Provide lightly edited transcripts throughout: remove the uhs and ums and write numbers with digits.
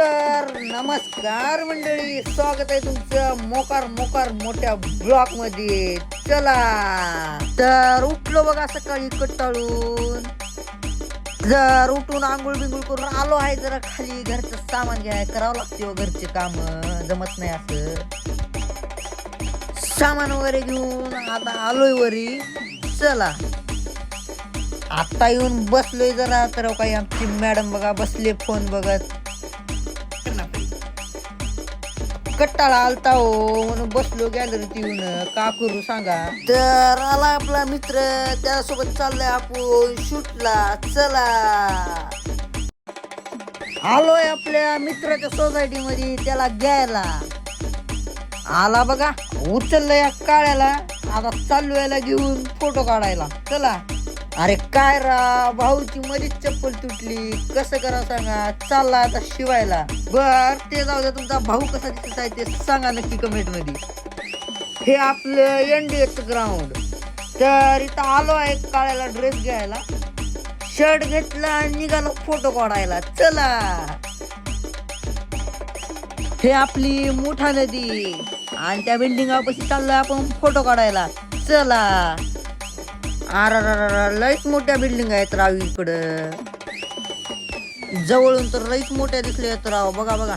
तर नमस्कार मंडळी, स्वागत आहे तुमचं मोकार मोकार मोठ्या ब्लॉक मध्ये. चला तर उठलो बघा सकाळी कट्टाळून. जर उठून आंघोळ बिंगोळ करून आलो आहे जरा खाली. घरचं सामान घ्याय करावं लागते, घरचे काम जमत नाही असं. सामान वगैरे घेऊन आता आलोय वरी. चला आता येऊन बसलोय जरा. तर काही आमची मॅडम बघा बसले फोन बघत. कट्टाळा आलता हो म्हणून बसलो गॅलरीत येऊन. का करू सांगा. तर आला आपला मित्र, त्यासोबत चाललाय आपण शूटला. चला आलोय आपल्या मित्राच्या सोसायटी मध्ये त्याला घ्यायला. आला बघा, उचललं या काळ्याला. आता चालू यायला घेऊन फोटो काढायला. चला. अरे काय रा, भाऊची मधीच चप्पल तुटली, कसं करा सांगा. चालला आता शिवायला. बर ते जाऊ द्या, तुमचा भाऊ कसा दिसत आहे ते सांगा नक्की कमेंट मध्ये. हे आपलं एनडीएच ग्राउंड. तर इथं आलो आहे काळ्याला ड्रेस घ्यायला. शर्ट घेतला आणि निघालो फोटो काढायला. चला. हे आपली मोठा नदी आणि त्या बिल्डिंगापाशी चाललोय आपण फोटो काढायला. चला. लईच मोठ्या बिल्डिंग आहेत राव इकडं. जवळून तर लईच मोठ्या दिसल्या राव. बघा बघा.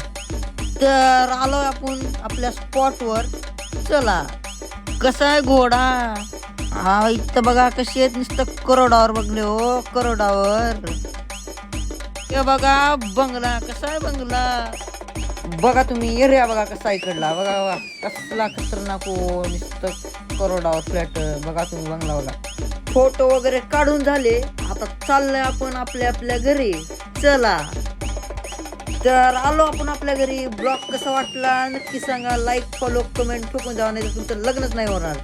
तर आलोय आपण आपल्या स्पॉटवर. चला. कसा आहे घोडा. हा इथं बघा कशी आहेत, नुसतं करोडावर बघले हो, करोडावर. हे बघा बंगला, कसा आहे बंगला. बघा तुम्ही एरिया बघा कसा इकडला. बघा बघा कसला खतरनाक हो, नुसतं करोडावर फ्लॅट. बघा तुम्ही बंगला बघा. फोटो वगैरे काढून झाले. आता चाललंय आपण आपल्या आपल्या घरी. चला. तर आलो आपण आपल्या घरी. ब्लॉग कसा वाटला नक्की सांगा. लाईक फॉलो कमेंट ठोकून द्यावा, नाही तर तुमचं लग्नच नाही होणार.